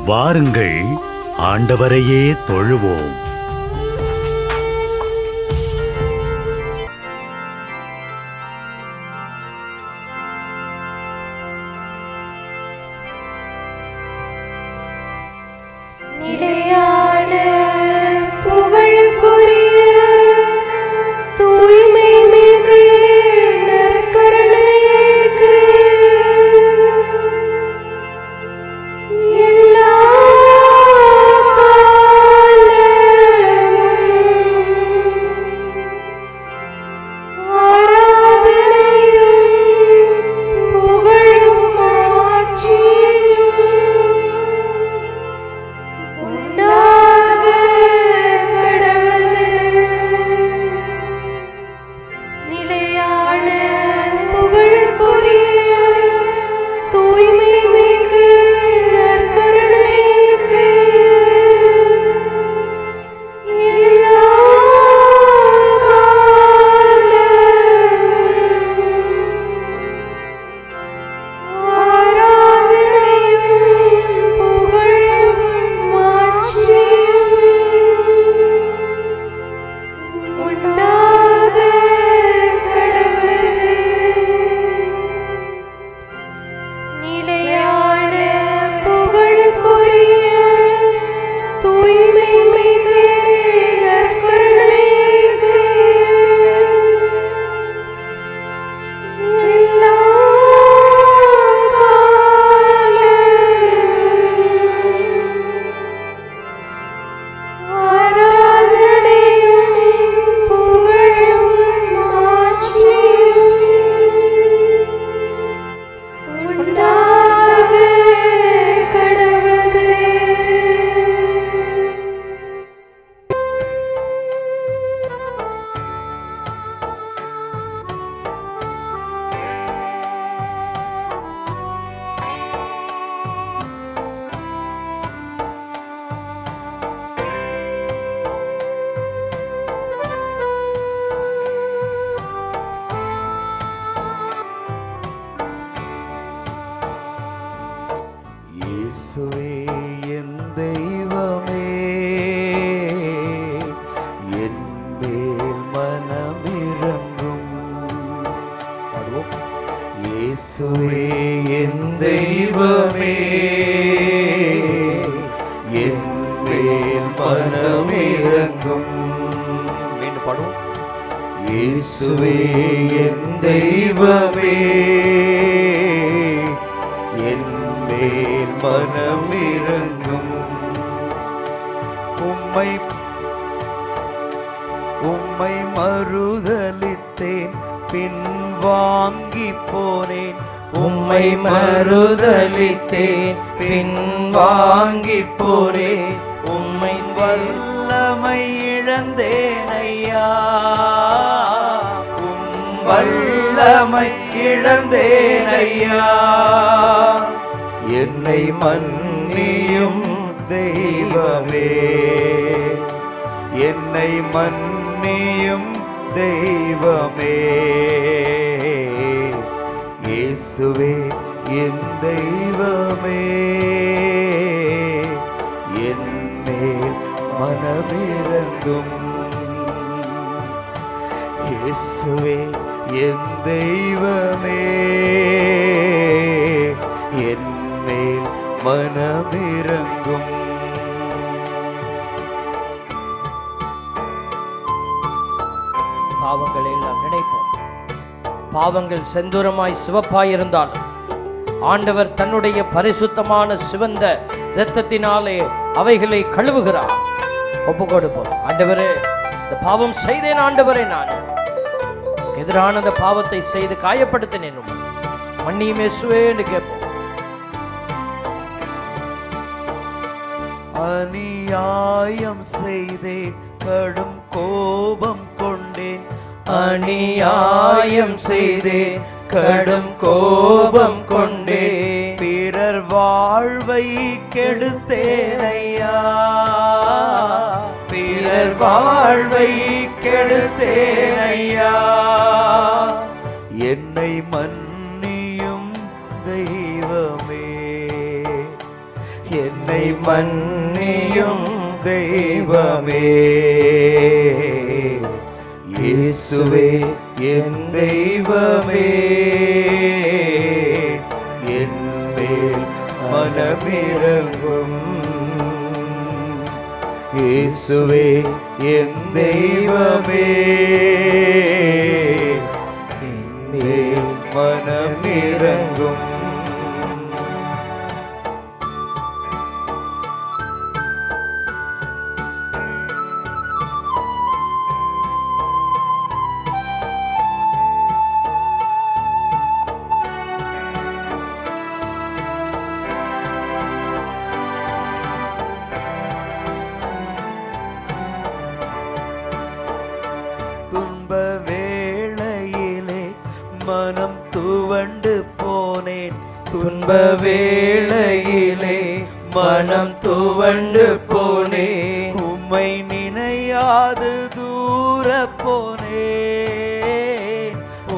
வாருங்கள், ஆண்டவரையே தொழுவோம். இயேசுவே என் தெய்வமே, என் மேல் மனமிரங்கும். பாடுவோம். இயேசுவே என் தெய்வமே, என் மேல் மனமிரங்கும். மீண்டும் பாடுவோம். இயேசுவே என் தெய்வமே, என் மேல் மனமிரங்கும். உம்மை மறுதலித்தேன், பின் வாங்கி போனேன். உம்மை மறுதலித்தேன், பின் வாங்கி போனேன். உம்மை வல்லமை இழந்தேன் ஐயா, வல்லமை இழந்தேன் ஐயா. என்னை மன்னியும் தெய்வமே, என்னை மன்னியும் தெய்வமே. இயேசுவே என் தெய்வமே, என் மேல் மனமிரங்கும். இயேசுவே என் தெய்வமே, என் மேல் மனமிரங்கும். பாவங்களை எல்லாம் நினைப்போம். பாவங்கள் செந்தூரமாய் சிவப்பாய் இருந்தாலும் ஆண்டவர் தன்னுடைய பரிசுத்தமான சிவந்த இரத்தத்தினாலே அவைகளை கழுவுகிறார். ஒப்பு கொடுப்போம். ஆண்டவரே, இந்த பாவம் செய்தேன் ஆண்டவரே, நான் எதிரான அந்த பாவத்தை செய்து காயப்படுத்தினேன், மன்னியும் இயேசுவே என்று கேட்போம். அநியாயம் செய்தேன், கடும் கோபம் கொண்டேன். அநியாயம் செய்தேன், கடும் கோபம் கொண்டேன். பிறர் வாழ்வை கெடுத்தேன் ஐயா, பிறர் வாழ்வை கெடுத்தேன் ஐயா. என்னை மன்னியும் தெய்வமே, மன்னியும் தெய்வமே. இயேசுவே என் தெய்வமே, என் மேல் மனமிரங்கும். இயேசுவே என் தெய்வமே, என் மேல் மனமிரங்கும். துன்ப வேளையிலே மனம் துவண்டு போனேன். துன்ப வேளையிலே மனம் துவண்டு போனேன். உம்மை நினையாது தூர போனேன்.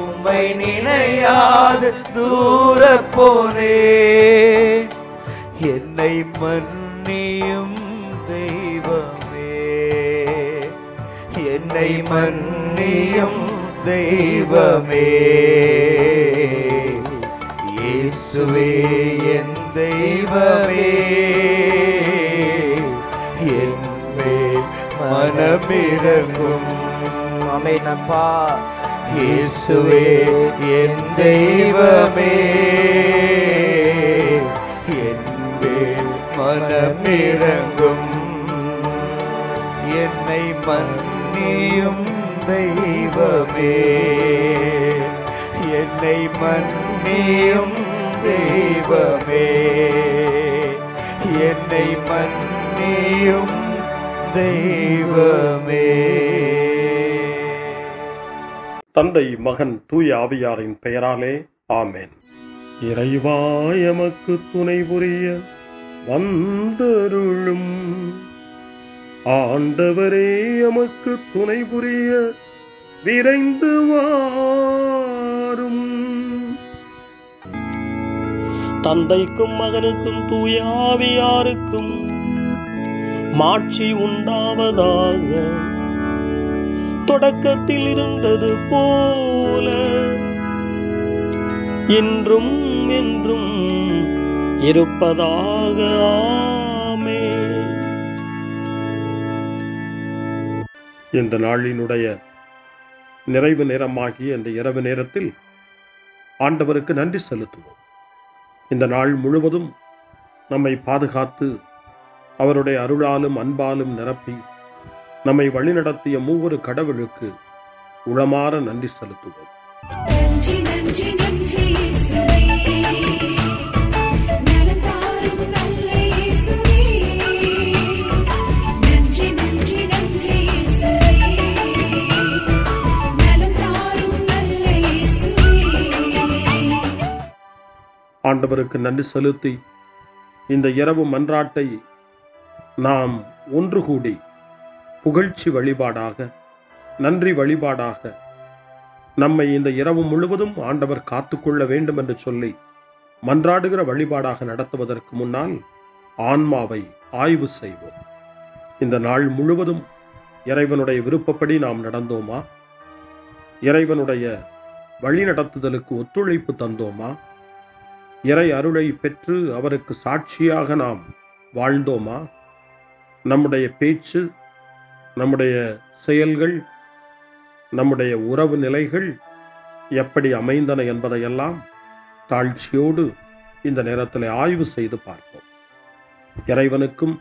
உம்மை நினையாது தூர போனேன். என்னை மன்னியும் தெய்வமே, என்னை மன்னியும் தெய்வமே. இயேசுவே என் தெய்வமே, என் மேல் மனமிரங்கும். ஆமென் அப்பா. இயேசுவே என் தெய்வமே, என் மேல் மனமிரங்கும். என்னை மன்னியும் தெய்வமே, என்னை மன்னியும் தெய்வமே, என்னை மன்னியும் தெய்வமே. தந்தை, மகன், தூய ஆவியாரின் பெயராலே ஆமென். இறைவா எமக்கு துணை புரிய வந்தருளும். ஆண்டவரே எமக்கு துணை புரிய விரைந்து வாரும். தந்தைக்கும் மகனுக்கும் தூய ஆவியாருக்கும் மாட்சி உண்டாவதாக. தொடக்கத்தில் இருந்தது போல இன்றும் என்றும் இருப்பதாக. ஆமென். இந்த நாளினுடைய நிறைவு நேரமாகிய இந்த இரவு நேரத்தில் ஆண்டவருக்கு நன்றி செலுத்துவோம். இந்த நாள் முழுவதும் நம்மை பாதுகாத்து அவருடைய அருளாலும் அன்பாலும் நிரப்பி நம்மை வழிநடத்திய மூவொரு கடவுளுக்கு உளமாற நன்றி செலுத்துவோம். நன்றி நன்றி நன்றி இயேசுவே, நலம் தாரும் நல்ல இயேசுவே. நன்றி நன்றி நன்றி இயேசுவே, நலம் தாரும் நல்ல இயேசுவே. ஆண்டவருக்கு நன்றி செலுத்தி இந்த இரவு மன்றாட்டை நாம் ஒன்று கூடி புகழ்ச்சி வழிபாடாக, நன்றி வழிபாடாக நம்மை இந்த இரவு முழுவதும் ஆண்டவர் காத்துக்கொள்ள வேண்டும் என்று சொல்லி மன்றாடுகிற வழிபாடாக நடத்துவதற்கு முன்னால் ஆன்மாவை ஆய்வு செய்வோம். இந்த நாள் முழுவதும் இறைவனுடைய விருப்பப்படி நாம் நடந்தோமா? இறைவனுடைய வழிநடத்துதலுக்கு ஒத்துழைப்பு தந்தோமா? இறை அருளை பெற்று அவருக்கு சாட்சியாக நாம் வாழ்ந்தோமா? நம்முடைய பேச்சு, நம்முடைய செயல்கள், நம்முடைய உறவு நிலைகள் எப்படி அமைந்தன என்பதையெல்லாம் தாழ்ச்சியோடு இந்த நேரத்தில் ஆய்வு செய்து பார்ப்போம். இறைவனுக்கும்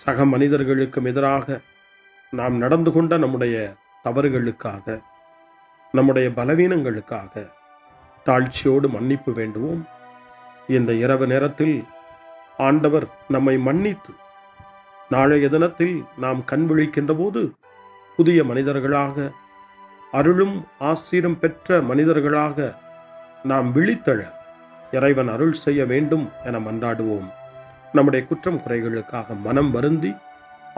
சக மனிதர்களுக்கும் எதிராக நாம் நடந்து கொண்ட நம்முடைய தவறுகளுக்காக, நம்முடைய பலவீனங்களுக்காக தாழ்ச்சியோடு மன்னிப்பு வேண்டுவோம். இந்த இரவு நேரத்தில் ஆண்டவர் நம்மை மன்னித்து நாளைய தினத்தில் நாம் கண் விழிக்கின்ற போது புதிய மனிதர்களாக, அருளும் ஆசீரும் பெற்ற மனிதர்களாக நாம் விழித்தெழ இறைவன் அருள் செய்ய வேண்டும் என மன்றாடுவோம். நம்முடைய குற்றம் குறைகளுக்காக மனம் வருந்தி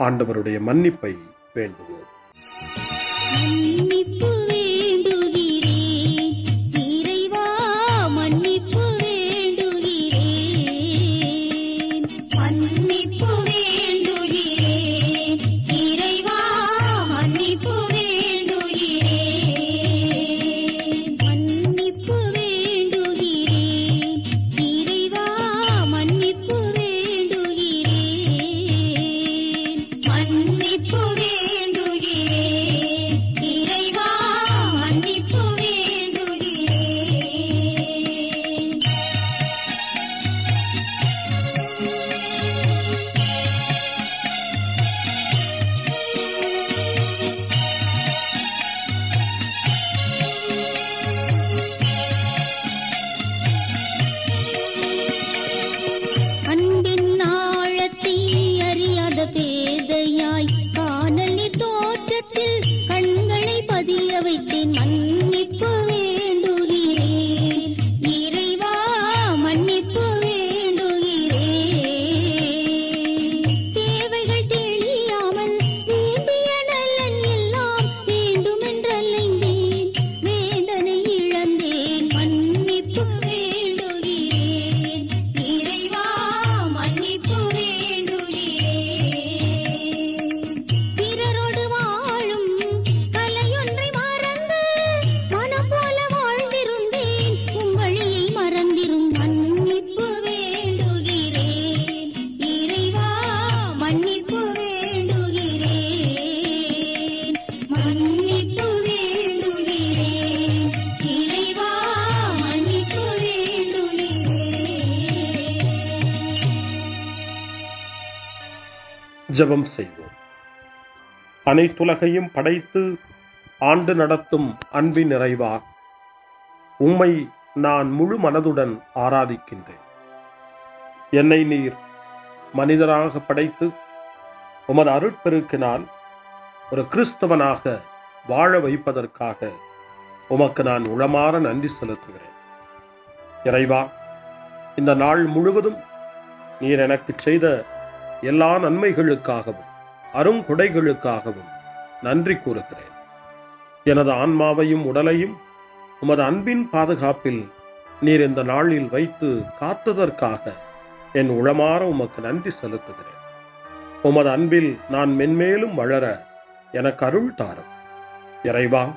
ஆண்டவருடைய மன்னிப்பை வேண்டுவோம். மன்னிப்பு வேண்டுகிறேன் இறைவா, மன்னிப்பு வேண்டுகிறேன். மன்னிப்பு ஜெபம் செய்வோம். அனைத்துலகையும் படைத்து ஆண்டு நடத்தும் அன்பின் நிறைவா, உம்மை நான் முழு மனதுடன் ஆராதிக்கின்றேன். என்னை நீர் மனிதராக படைத்து உமது அருட்பெருக்கினால் ஒரு கிறிஸ்தவனாக வாழ வைப்பதற்காக உமக்கு நான் உளமாற நன்றி செலுத்துகிறேன். இறைவா, இந்த நாள் முழுவதும் நீர் எனக்கு செய்த எல்லா நன்மைகளுக்காகவும் அருங்கொடைகளுக்காகவும் நன்றி கூறுகிறேன். எனது ஆன்மாவையும் உடலையும் உமது அன்பின் பாதுகாப்பில் நீர் இந்த நாளில் வைத்து காத்ததற்காக என் உளமாற உமக்கு நன்றி செலுத்துகிறேன். உமது அன்பில் நான் மென்மேலும் வளர எனக்கு அருள் தாரும். இறைவா,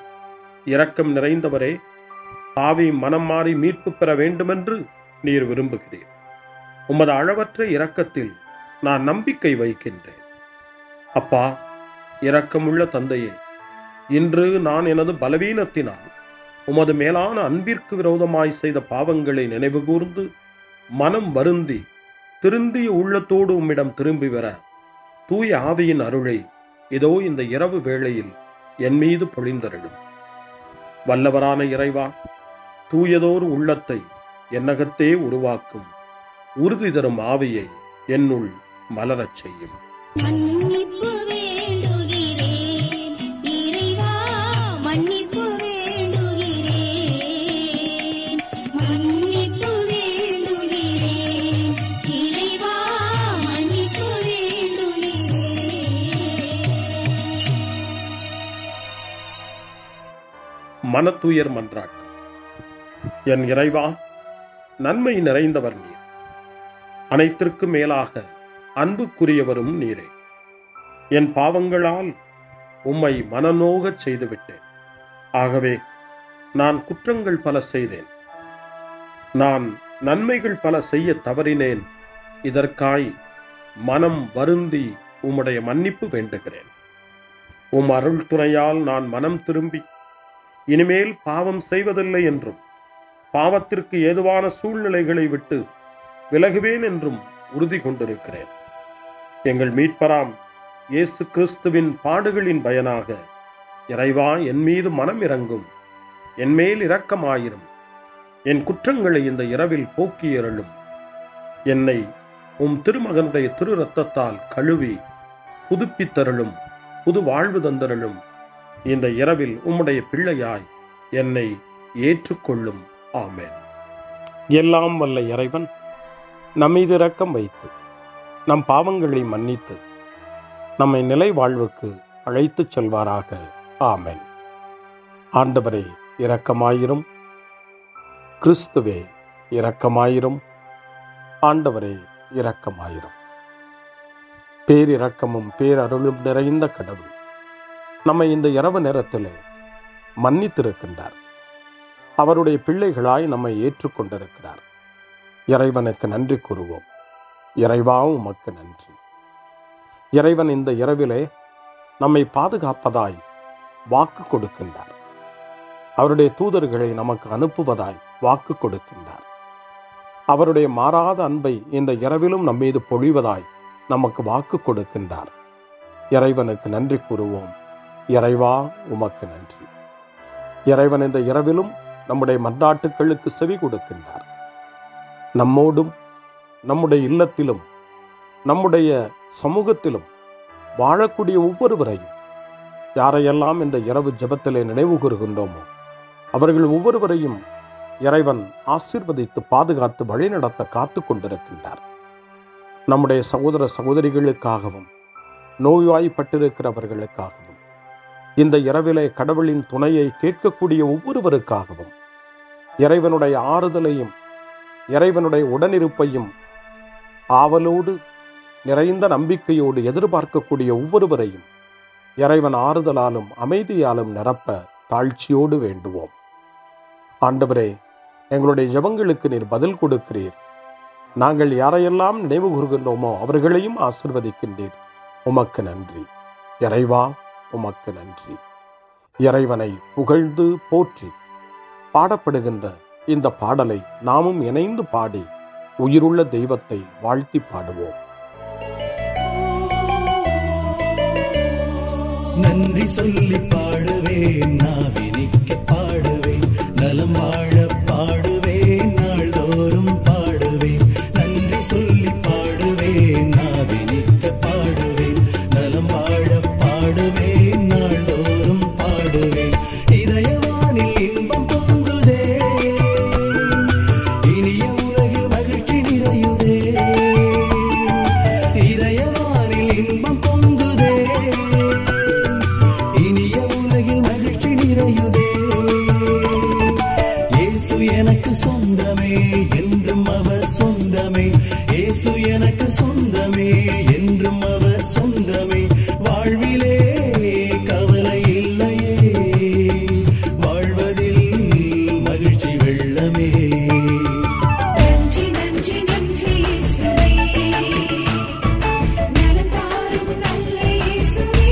இரக்கம் நிறைந்தவரே, பாவி மனம் மாறி மீட்பு பெற வேண்டுமென்று நீர் விரும்புகிறீர். உமது அளவற்ற இரக்கத்தில் நான் நம்பிக்கை வைக்கின்றேன். அப்பா, இரக்கமுள்ள தந்தையே, இன்று நான் எனது பலவீனத்தினால் உமது மேலான அன்பிற்கு விரோதமாய் செய்த பாவங்களை நினைவு கூர்ந்து மனம் வருந்தி திருந்திய உள்ளத்தோடு உம்மிடம் திரும்பி வர தூய ஆவியின் அருளை இதோ இந்த இரவு வேளையில் என் மீது பொழிந்தருளும். வல்லவரான இறைவா, தூயதோர் உள்ளத்தை என்னகத்தே உருவாக்கும் உறுதி தரும் ஆவியை என்னுள் மலரச் செய்யும். மன்னிப்பு வேண்டுகிறேன் இறைவா, மன்னிப்பு வேண்டுகிறேன், மன்னிப்பு வேண்டுகிறேன் இறைவா, மன்னிப்பு வேண்டுகிறேன். மனத்துயர் மன்றாட்டு. என் இறைவா, நன்மை நிறைந்தவர் நீர், அனைத்திற்கும் மேலாக அன்புக்குரியவரும் நீரே. என் பாவங்களால் உம்மை மனநோகச் செய்துவிட்டேன். ஆகவே நான் குற்றங்கள் பல செய்தேன். நான் நன்மைகள் பல செய்ய தவறினேன். இதற்காய் மனம் வருந்தி உம்முடைய மன்னிப்பு வேண்டுகிறேன். உம் அருள் துணையால் நான் மனம் திரும்பி இனிமேல் பாவம் செய்வதில்லை என்றும் பாவத்திற்கு ஏதுவான சூழ்நிலைகளை விட்டு விலகுவேன் என்றும் உறுதி கொண்டிருக்கிறேன். எங்கள் மீட்பராம் இயேசு கிறிஸ்துவின் பாடுகளின் பயனாக இறைவா, என் மீது மனம் இறங்கும், என் மேல் இரக்கமாயிரும். என் குற்றங்களை இந்த இரவில் போக்கியருளும். என்னை உம் திருமகனுடைய திரு இரத்தத்தால் கழுவி புதுப்பித்தருளும், புது வாழ்வு தந்தருளும். இந்த இரவில் உம்முடைய பிள்ளையாய் என்னை ஏற்றுக்கொள்ளும். ஆமென். எல்லாம் வல்ல இறைவன் நம்மீது இரக்கம் வைத்து நம் பாவங்களை மன்னித்து நம்மை நிலை வாழ்வுக்கு அழைத்துச் செல்வாராக. ஆமென். ஆண்டவரே இரக்கமாயிரும். கிறிஸ்துவே இரக்கமாயிரும். ஆண்டவரே இரக்கமாயிரும். பேரிரக்கமும் பேரருளும் நிறைந்த கடவுள் நம்மை இந்த இரவு நேரத்திலே மன்னித்திருக்கின்றார். அவருடைய பிள்ளைகளாய் நம்மை ஏற்றுக்கொண்டிருக்கிறார். இறைவனுக்கு நன்றி கூறுவோம். இறைவா, உமக்கு நன்றி. இறைவன் இந்த இரவிலே நம்மை பாதுகாப்பதாய் வாக்கு கொடுக்கின்றார். அவருடைய தூதர்களை நமக்கு அனுப்புவதாய் வாக்கு கொடுக்கின்றார். அவருடைய மாறாத அன்பை இந்த இரவிலும் நம்மீது பொழிவதாய் நமக்கு வாக்கு கொடுக்கின்றார். இறைவனுக்கு நன்றி கூறுவோம். இறைவா, உமக்கு நன்றி. இறைவன் இந்த இரவிலும் நம்முடைய மன்றாட்டுக்களுக்கு செவி கொடுக்கின்றார். நம்மோடும் நம்முடைய இல்லத்திலும் நம்முடைய சமூகத்திலும் வாழக்கூடிய ஒவ்வொருவரையும், யாரையெல்லாம் இந்த இரவு ஜெபத்திலே நினைவு கூறுகின்றோமோ அவர்கள் ஒவ்வொருவரையும் இறைவன் ஆசீர்வதித்து பாதுகாத்து வழிநடத்த காத்து கொண்டிருக்கின்றார். நம்முடைய சகோதர சகோதரிகளுக்காகவும் நோய்வாய்ப்பட்டிருக்கிறவர்களுக்காகவும் இந்த இரவிலே கடவுளின் துணையை கேட்கக்கூடிய ஒவ்வொருவருக்காகவும் இறைவனுடைய ஆறுதலையும் இறைவனுடைய உடனிருப்பையும் ஆவலோடு நிறைந்த நம்பிக்கையோடு எதிர்பார்க்கக்கூடிய ஒவ்வொருவரையும் இறைவன் ஆறுதலாலும் அமைதியாலும் நிரப்ப தாழ்ச்சியோடு வேண்டுவோம். ஆண்டவரே, எங்களுடைய ஜெபங்களுக்கு நீர் பதில் கொடுக்கிறீர். நாங்கள் யாரையெல்லாம் நினைவு கூறுகின்றோமோ அவர்களையும் ஆசீர்வதிக்கின்றீர். உமக்கு நன்றி. இறைவா, உமக்கு நன்றி. இறைவனை புகழ்ந்து போற்றி பாடப்படுகின்ற இந்த பாடலை நாமும் இணைந்து பாடி உயிருள்ள தெய்வத்தை வாழ்த்தி பாடுவோம். நன்றி சொல்லி பாடுவேன், நாவினிக்க பாடுவேன், நலம் வாழ பாடுவேன், நாள்தோறும் பாடுவேன். நன்றி சொல்லி பாடுவேன், நாவினிக்க பாடுவேன், நலம் வாழ பாடுவேன், நாள்தோறும் பாடுவேன். இதயவானில் இன்பம் பொங்குதே, இனிய உலகில் மகிழ்ச்சி நிறையுதே. இதயவானில் இன்பம் பொங்குதே, இனிய உலகில் மகிழ்ச்சி நிறையுதே. இயேசு எனக்கு சொந்தமே, என்றும் அவர் சொந்தமே. இயேசு எனக்கு சொந்தமே, என்றும் அவர் சொந்தமே. வாழ்விலே கவலை இல்லையே, வாழ்வதில் மகிழ்ச்சி வெள்ளமே. நன்றி நன்றி நன்றி இயேசுவே, நலம் தாரும் நல்ல இயேசுவே.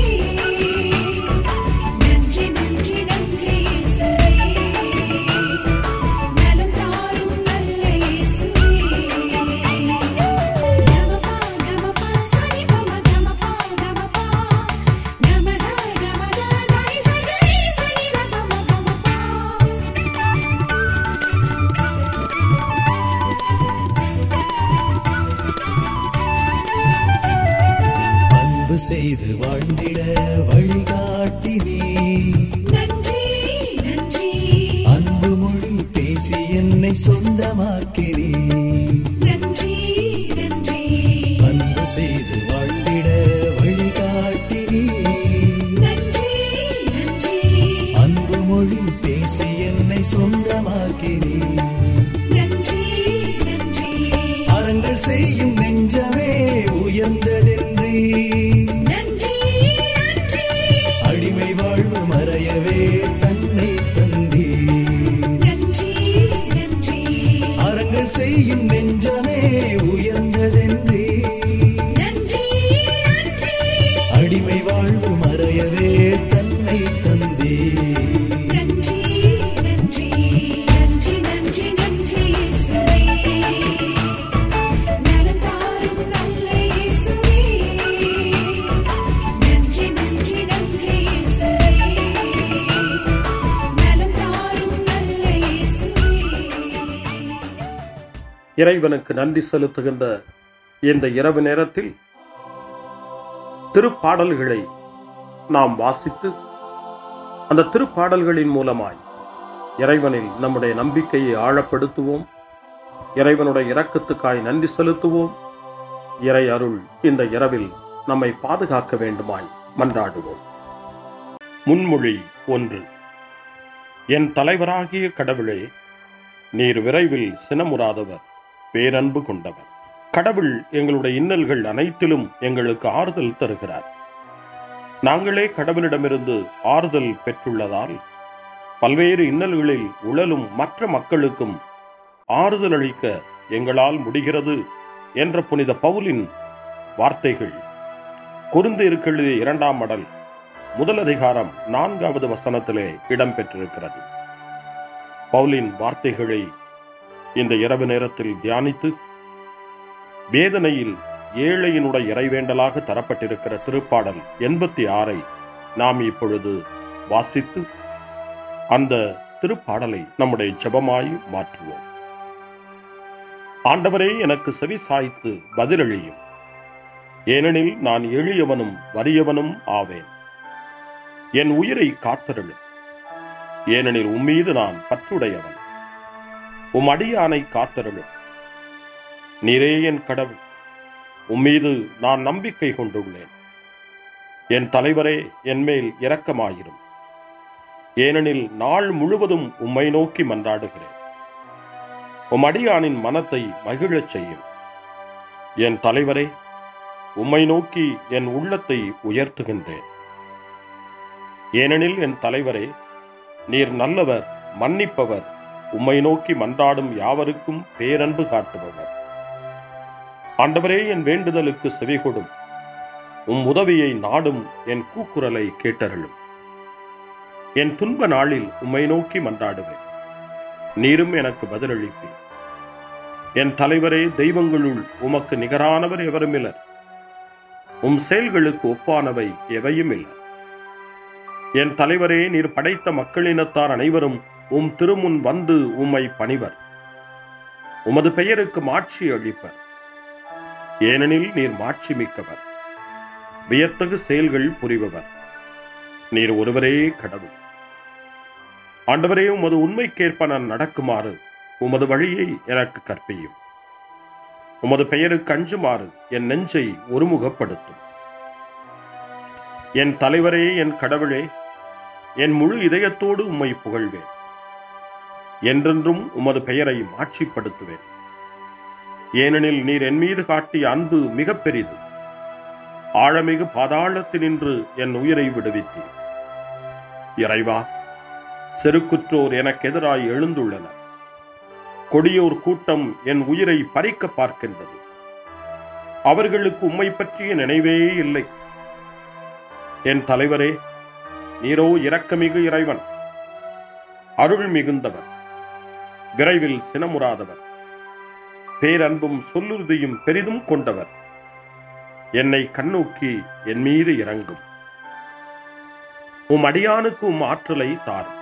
நன்றி நன்றி நன்றி இயேசுவே, நலம் தாரும் நல்ல இயேசுவே. கமபா கமபா சரி கம கமபா கமபா, கமதா கமதா தாய் சரி சரி கம கமபா. அன்பு செய்து வாழ்ந்திட வழிகாட்டி நீ, நன்றி நன்றி அன்பு மொழி பேசி என்னை சொந்தமாக்கி நீ. நன்றி நன்றி அன்பு செய்து வாழ்ந்திட வழிகாட்டி நீ, நன்றி நன்றி அன்பு மொழி பேசி என்னை சொந்தமாக்கி நீ. நன்றி நன்றி அறங்கள் செய்யும் நெஞ்சமே உயர்ந்ததென்றி, நன்றி நன்றி அடிமை வாழ்வு மறையவே தன்னை தந்தி. நன்றி நன்றி அறங்கள் செய்யும் நெஞ்சமே உயர்ந்ததென்றி, நன்றி நன்றி அடிமை வாழ்வு மறையவே தன்னை தந்தி. நன்றி நன்றி நன்றி நன்றி நன்றி இயேசுவே, நலம் தாரும் நல்ல இயேசுவே. நன்றி நன்றி நன்றி இயேசுவே, நலம் தாரும் நல்ல இயேசுவே. இறைவனுக்கு நன்றி செலுத்துகின்ற இந்த இரவு நேரத்தில் திருப்பாடல்களை நாம் வாசித்து அந்த திருப்பாடல்களின் மூலமாய் இறைவனில் நம்முடைய நம்பிக்கையை ஆழப்படுத்துவோம். இறைவனுடைய இரக்கத்துக்காய் நன்றி செலுத்துவோம். இறை அருள் இந்த இரவில் நம்மை பாதுகாக்க வேண்டுமாய் மன்றாடுவோம். முன்மொழி 1. என் தலைவராகிய கடவுளே, நீர் விரைவில் சினமுறாதவர், பேரன்பு கொண்டவர். கடவுள் எங்களுடைய இன்னல்கள் அனைத்திலும் எங்களுக்கு ஆறுதல் தருகிறார். நாங்களே கடவுளிடமிருந்து ஆறுதல் பெற்றுள்ளதால் பல்வேறு இன்னல்களில் உழலும் மற்ற மக்களுக்கும் ஆறுதல் அளிக்க எங்களால் முடிகிறது என்ற புனித பவுலின் வார்த்தைகள் கொரிந்தியருக்கு எழுதிய 2ஆம் மடல் 1 அதிகாரம் 4வது வசனத்திலே இடம்பெற்றிருக்கிறது. பவுலின் வார்த்தைகளை இந்த இரவு நேரத்தில் தியானித்து வேதனையில் ஏழையினுடைய இறைவேண்டலாக தரப்பட்டிருக்கிற திருப்பாடல் 86 நாம் இப்பொழுது வாசித்து அந்த திருப்பாடலை நம்முடைய ஜெபமாய் மாற்றுவோம். ஆண்டவரே, எனக்கு செவி சாய்த்து பதிலளியும், ஏனெனில் நான் எளியவனும் வறியவனும் ஆவேன். என் உயிரை காத்தருளும், ஏனெனில் உம்மீது நான் பற்றுடையவன். உம் அடியானை காத்தருளும். நீரே என் கடவுள், உம்மீது நான் நம்பிக்கை கொண்டுள்ளேன். என் தலைவரே, என் மேல் இரக்கமாயிரும், ஏனெனில் நாள் முழுவதும் உம்மை நோக்கி மன்றாடுகிறேன். உம் அடியானின் மனத்தை மகிழச் செய்யும். என் தலைவரே, உம்மை நோக்கி என் உள்ளத்தை உயர்த்துகின்றேன். ஏனெனில் என் தலைவரே, நீர் நல்லவர், மன்னிப்பவர், உம்மை நோக்கி மன்றாடும் யாவருக்கும் பேரன்பு காட்டுபவர். ஆண்டவரே, என் வேண்டுதலுக்கு செவிகொடும். உம் உதவியை நாடும் என் கூக்குரலை கேட்டருளும். என் துன்ப நாளில் உம்மை நோக்கி மன்றாடுவேன், நீரும் எனக்கு பதிலளிப்பீர். என் தலைவரே, தெய்வங்களுள் உமக்கு நிகரானவர் எவருமில்லர். உம் செயல்களுக்கு ஒப்பானவை எவையும் இல்லை. என் தலைவரே, நீர் படைத்த மக்களினத்தார் அனைவரும் உம் திருமுன் வந்து உம்மை பணிவர். உமது பெயருக்கு மாட்சி அளிப்பர். ஏனெனில் நீர் மாட்சி மிக்கவர், வியத்தகு செயல்கள் புரிபவர். நீர் ஒருவரே கடவுள். ஆண்டவரே, உமது உண்மைக்கேற்ப நான் நடக்குமாறு உமது வழியை எனக்கு கற்பியும். உமது பெயருக்கு அஞ்சுமாறு என் நெஞ்சை ஒருமுகப்படுத்தும். என் தலைவரே, என் கடவுளே, என் முழு இதயத்தோடு உம்மை புகழ்வேன். என்றென்றும் உமது பெயரை மாட்சிப்படுத்துவேன். ஏனெனில் நீர் என் மீது காட்டிய அன்பு மிக பெரிது. ஆழமிகு பாதாளத்தினின்று என் உயிரை விடுவித்தீர். இறைவா, செருக்குற்றோர் எனக்கு எதிராய் எழுந்துள்ளனர். கொடியோர் கூட்டம் என் உயிரை பறிக்க பார்க்கின்றது. அவர்களுக்கு உம்மை பற்றிய நினைவே இல்லை. என் தலைவரே, நீரோ இரக்கமிகு இறைவன், அருள் மிகுந்தவர், விரைவில் சினமுறாதவர், பேரன்பும் சொல்லுறுதியும் பெரிதும் கொண்டவர். என்னை கண்ணோக்கி என் மீது இறங்கும். உம் அடியானுக்கு உம் ஆற்றலை தாரும்.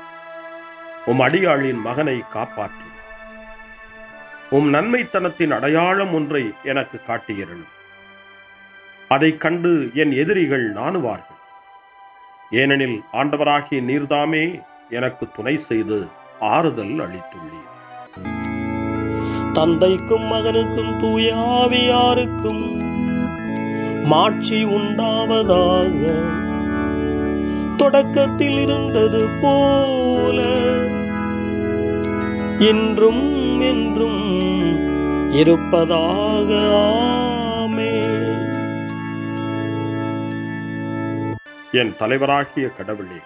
உம் அடியாளின் மகனை காப்பாற்றும். உம் நன்மைத்தனத்தின் அடையாளம் ஒன்றை எனக்கு காட்டியிருளும். அதைக் கண்டு என் எதிரிகள் நாணுவார்கள். ஏனெனில் ஆண்டவராகிய நீர்தாமே எனக்கு துணை செய்து ஆறுதல் அளித்துள்ளீர். தந்தைக்கும் மகனுக்கும் தூய ஆவியாருக்கும் மாட்சி உண்டாவதாக. தொடக்கத்தில் இருந்தது போல இன்றும் என்றும் இருப்பதாக. ஆமென். என் தலைவராகிய கடவுளே,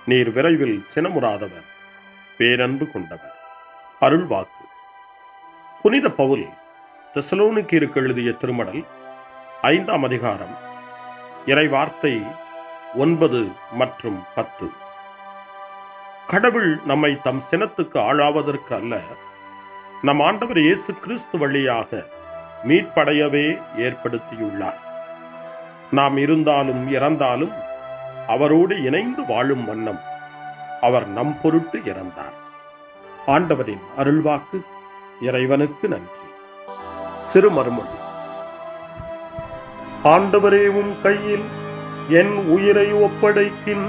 நீர் விரைவில் சினமுறாதவர், பேரன்பு கொண்டவர். அருள்வாக்கு. புனித பவுல் தெசலோனிக்கேயருக்கு எழுதிய திருமடல் 5ஆம் அதிகாரம் இறைவார்த்தை 9 மற்றும் 10. கடவுள் நம்மை தம் சினத்துக்கு ஆளாவதற்கு அல்ல, நம் ஆண்டவர் இயேசு கிறிஸ்து வழியாக மீட்படையவே ஏற்படுத்தியுள்ளார். நாம் இருந்தாலும் இறந்தாலும் அவரோடு இணைந்து வாழும் வண்ணம் அவர் நம் பொருட்டு இறந்தார். ஆண்டவரின் அருள்வாக்கு. இறைவனுக்கு நன்றி. சிறு மறுமொழி. ஆண்டவரே, உம் கையில் என் உயிரை ஒப்படைக்கின்றேன்.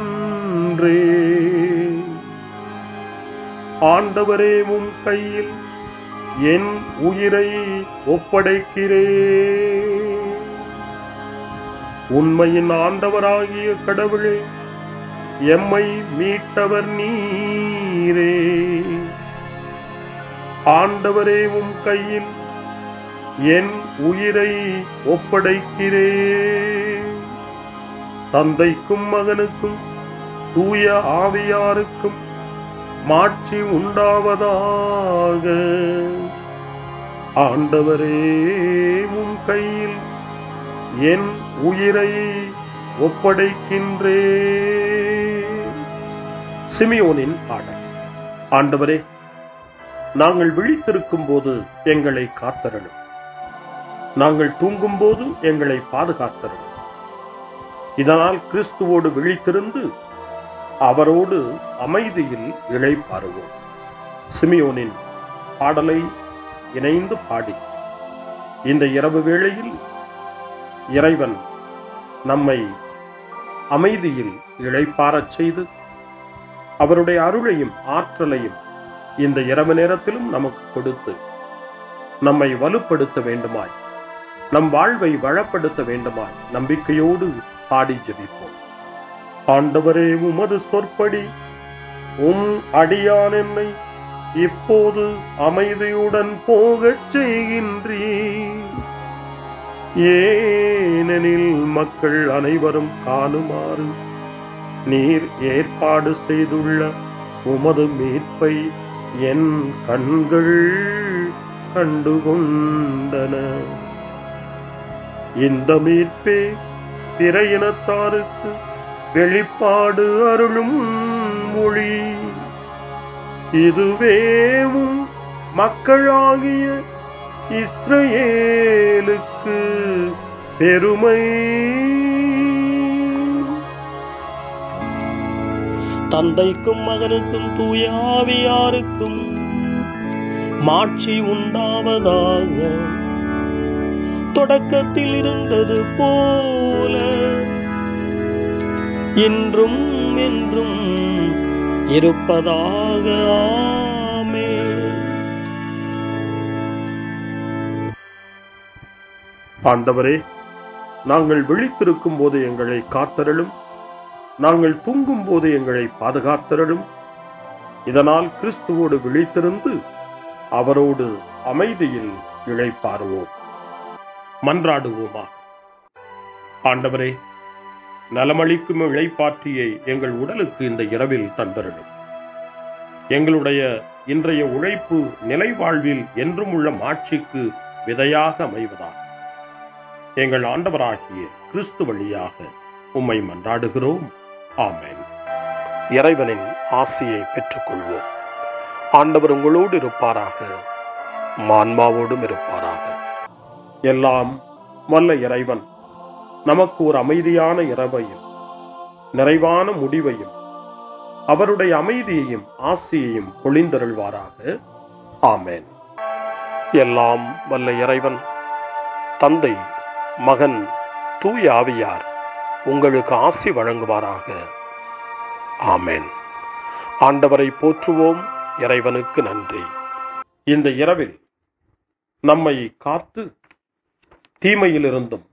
ஆண்டவரே, உம் கையில் என் உயிரை ஒப்படைக்கிறேன். உண்மையின் ஆண்டவராகிய கடவுளே, எம்மை மீட்டவர் நீரே. ஆண்டவரே, உம் கையில் என் உயிரை ஒப்படைக்கிறேன். தந்தைக்கும் மகனுக்கும் தூய ஆவியாருக்கும் மாட்சி உண்டாவதாக. ஆண்டவரே, உம் கையில் என் உயிரை ஒப்படைக்கின்றேன். சிமியோனின் பாடல். ஆண்டவரே, நாங்கள் விழித்திருக்கும் போது எங்களை காத்தருளும். நாங்கள் தூங்கும் போது எங்களை பாதுகாத்தருளும். இதனால் கிறிஸ்துவோடு விழித்திருந்து அவரோடு அமைதியில் இளைப்பாறுவோம். சிமியோனின் பாடலை இணைந்து பாடி இந்த இரவு வேளையில் இறைவன் நம்மை அமைதியில் இளைப்பாறச் செய்து அவருடைய அருளையும் ஆற்றலையும் இந்த இரவு நேரத்திலும் நமக்கு கொடுத்து நம்மை வலுப்படுத்த வேண்டுமாய், நம் வாழ்வை வளப்படுத்த வேண்டுமாய் நம்பிக்கையோடு பாடி ஜெபிப்போம். ஆண்டவரே, உமது சொற்படி உம் அடியான் என்னை இப்போது அமைதியுடன் போகச் செய்கின்றீர். ஏனெனில் மக்கள் அனைவரும் காணுமாறு நீர் ஏற்பாடு செய்துள்ள உமது மீட்பை என் கண்கள் கண்டுகொண்டன. இந்த மீட்பே பிற இனத்தாருக்கு வெளிப்பாடு அருளும் மொழி. இதுவேவும் மக்களாகிய இஸ்ரவேலுக்கு பெருமை. தந்தைக்கும் மகனுக்கும் தூய ஆவியாருக்கும் மாட்சி உண்டாவதாக. தொடக்கத்தில் இருந்தது போல இன்றும் என்றும் இருப்பதாக. ஆமென். ஆண்டவரே, நாங்கள் விழித்திருக்கும் போது எங்களை காத்தருளும், நாங்கள் தூங்கும் போது எங்களை பாதுகாத்தருளும். இதனால் கிறிஸ்துவோடு விழித்திருந்து அவரோடு அமைதியில் இளைப்பாறுவோம். மன்றாடுவோமா. ஆண்டவரே, நலமளிக்கும் இளைப்பாற்றியை எங்கள் உடலுக்கு இந்த இரவில் தந்தருளும். எங்களுடைய இன்றைய உழைப்பு நிலை வாழ்வில் என்றும் உள்ள மாட்சிக்கு விதையாக அமைவதாக எங்கள் ஆண்டவராகிய கிறிஸ்து வழியாக உம்மை மன்றாடுகிறோம். ஆமென். இறைவனின் ஆசியை பெற்றுக்கொள்வோம். ஆண்டவர் உங்களோடு இருப்பாராக, ஆன்மாவோடும் இருப்பாராக. எல்லாம் வல்ல இறைவன் நமக்கு ஒரு அமைதியான இரவையும் நிறைவான முடிவையும் அவருடைய அமைதியையும் ஆசியையும் பொழிந்தருள்வாராக. ஆமென். எல்லாம் வல்ல இறைவன் தந்தை, மகன், தூய ஆவியார் உங்களுக்கு ஆசி வழங்குவாராக. ஆமென். ஆண்டவரை போற்றுவோம். இறைவனுக்கு நன்றி. இந்த இரவில் நம்மை காத்து தீமையிலிருந்தும்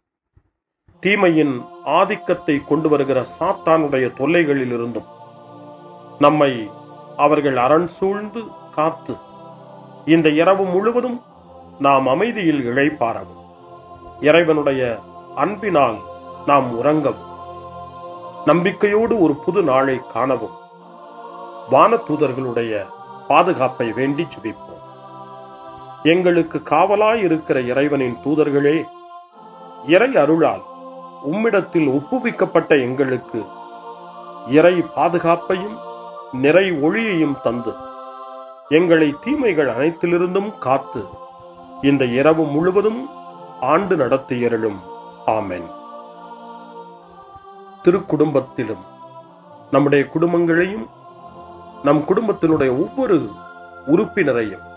தீமையின் ஆதிக்கத்தை கொண்டு வருகிற சாத்தானுடைய தொல்லைகளிலிருந்தும் நம்மை அவர்கள் அரண் சூழ்ந்து காத்து இந்த இரவு முழுவதும் நாம் அமைதியில் இளைப்பாறவும், இறைவனுடைய அன்பினால் நாம் உறங்கவும், நம்பிக்கையோடு ஒரு புது நாளை காணவும் வானதூதர்களுடைய பாதுகாப்பை வேண்டி ஜெபிப்போம். எங்களுக்கு காவலாய் இருக்கிற இறைவனின் தூதர்களே, இறை அருளால் உம்மிடத்தில் ஒப்புவிக்கப்பட்ட எங்களுக்கு இறை பாதுகாப்பையும் நிறை ஒளியையும் தந்து எங்களை தீமைகள் அனைத்திலிருந்தும் காத்து இந்த இரவு முழுவதும் ஆண்டு நடத்தியருளும். ஆமென். திருக்குடும்பத்திலும் நம்முடைய குடும்பங்களையும் நம் குடும்பத்தினுடைய ஒவ்வொரு உறுப்பினரையும்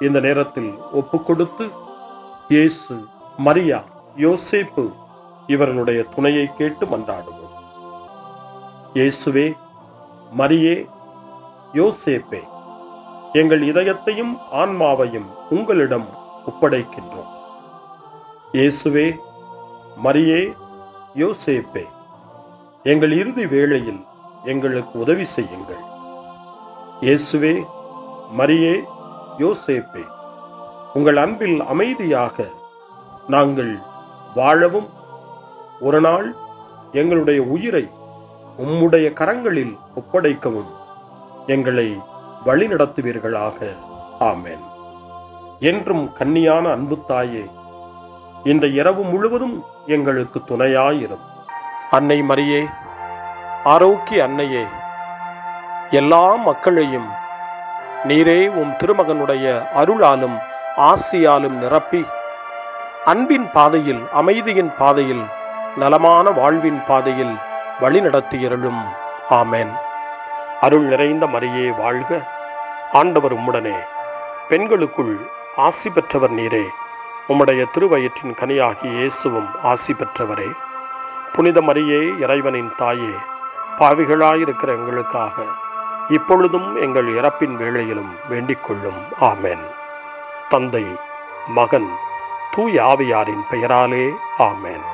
இந்த நேரத்தில் ஒப்புக்கொடுத்து இயேசு, மரியா, யோசேப்பு இவர்களுடைய துணையை கேட்டு மன்றாடுவோம். இயேசுவே, மரியே, யோசேப்பே, எங்கள் இதயத்தையும் ஆன்மாவையும் உங்களிடம் ஒப்படைக்கின்றோம். இயேசுவே, மரியே, யோசேப்பே, எங்கள் இறுதி வேளையில் எங்களுக்கு உதவி செய்யுங்கள். இயேசுவே, மரியே, யோசேப்பே, உங்கள் அன்பில் அமைதியாக நாங்கள் வாழவும் ஒரு நாள் எங்களுடைய உயிரை உம்முடைய கரங்களில் ஒப்படைக்கவும் எங்களை வழிநடத்துவீர்களாக. ஆமென். என்றும் கன்னியான அன்பு தாயே, இந்த இரவு முழுவதும் எங்களுக்கு துணையாயிரும். அன்னை மரியே, ஆரோக்கிய அன்னையே, எல்லா மக்களையும் நீரே உம் திருமகனுடைய அருளாலும் ஆசியாலும் நிரப்பி அன்பின் பாதையில், அமைதியின் பாதையில், நலமான வாழ்வின் பாதையில் வழிநடத்தியருளும். ஆமென். அருள் நிறைந்த மரியே வாழ்க, ஆண்டவர் உம்முடனே, பெண்களுக்குள் ஆசி பெற்றவர் நீரே, உம்முடைய திருவயிற்றின் கனியாகிய இயேசுவும் ஆசி பெற்றவரே. புனித மரியே, இறைவனின் தாயே, பாவிகளாயிருக்கிற எங்களுக்காக இப்பொழுதும் எங்கள் இறப்பின் வேளையிலும் வேண்டிக் கொள்ளும். ஆமென். தந்தை, மகன், தூய ஆவியாரின் பெயராலே. ஆமென்.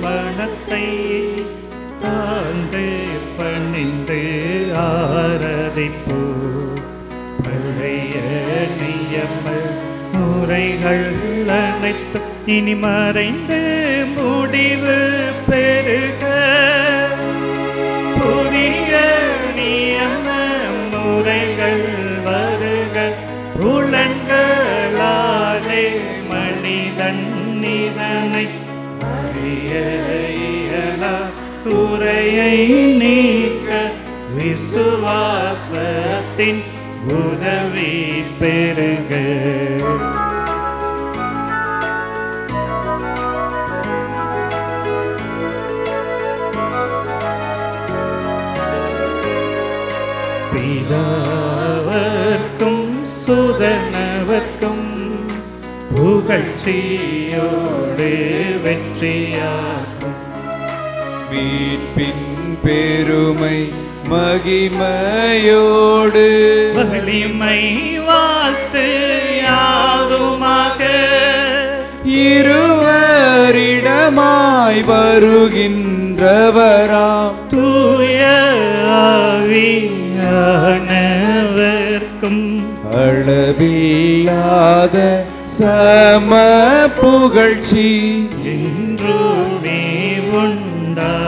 மனத்தை தாழ்ந்து பணிந்து ஆராதிப்போ, பழைய நியம முறைகள் அனைத்து இனி மறைந்து முடிவு பெறுக. புதிய நியம முறைகள் வருக, புலன்கள் நீக்க விசுவாசத்தின் உதவி பெறுக. பிதாவர்க்கும் சுதனவர்க்கும் புகழ்ச்சியோடு வெற்றியாகும். மீட்பின் பெருமை மகிமையோடு வலிமை வாழ்த்து யாதுமாக இருவரிடமாய் வருகின்றவராம் தூய ஆவியானவர்க்கும் அளவில்லாத சம புகழ்ச்சி என்றுமே உண்டாகுவதாமே.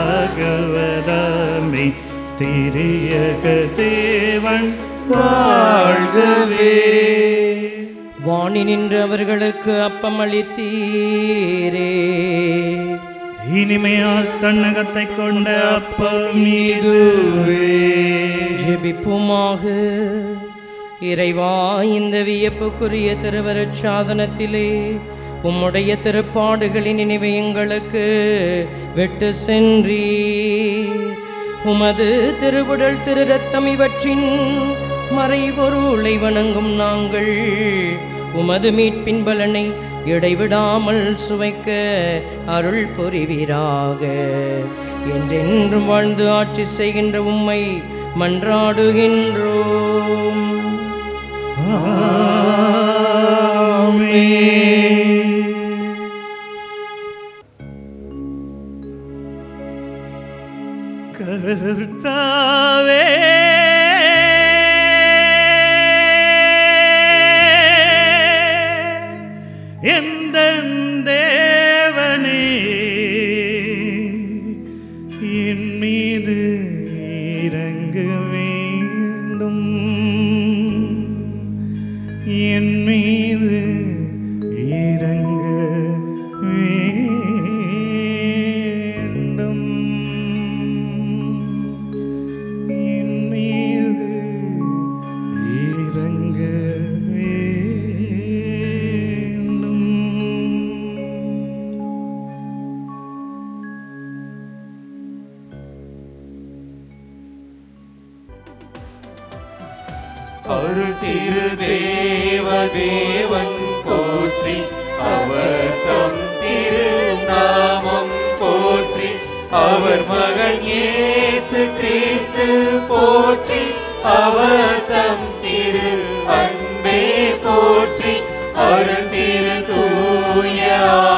திரியக தேவன் வாழ்கவே. வாணி நின்று அவர்களுக்கு அப்பம் அளித்தீரே. இனிமையால் தன்னகத்தை கொண்ட அப்பம் இதுவே. ஜெபிப்புமாக. இறைவா, இந்த வியப்புக்குரிய திருவருட் சாதனத்திலே உம்முடைய திருப்பாடுகளின் நினைவை எங்களுக்கு விட்டு சென்றீர். உமது திருவுடல் திரு ரத்தம் இவற்றின் மறைபொருளை வணங்கும் நாங்கள் உமது மீட்பின் பலனை இடைவிடாமல் சுவைக்க அருள் புரிவீராக. என்றென்றும் வாழ்ந்து ஆட்சி செய்கின்ற உம்மை மன்றாடுகின்றோம். கர்த்தாவே, எந்தன் தேவனே, என் மீது இறங்க வேண்டும். என் மீது இறங்க வேண்டும். என் மீது இறங்க வேண்டும். அருள் திரு தேவன் போற்றி, அவர் தம் திரு நாமம் போற்றி, அவர் மகன் இயேசு கிறிஸ்து போற்றி, அவர் தம் திரு அன்பே போற்றி, அருள் திரு தூய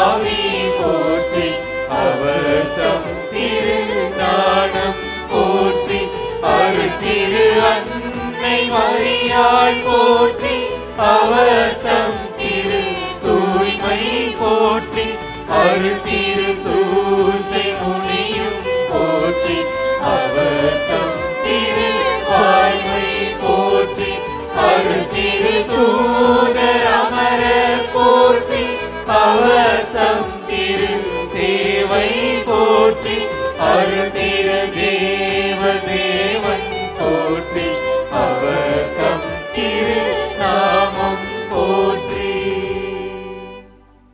ஆவி போற்றி, அவர் தம் திரு ஞானம் போற்றி, அருள் திரு அன்னை மரியாள் போற்றி, அவர் தம் திரு தூய்மை போற்றி, அருள் திரு சூசை முனியும் போற்றி, அவர் தம் திரு வாய்மை போற்றி, அருள் திரு தூதர் அமரர் போற்றி, அவர் தம் திரு சேவை போற்றி, அருள் திரு தேவன் போற்றி, அவர்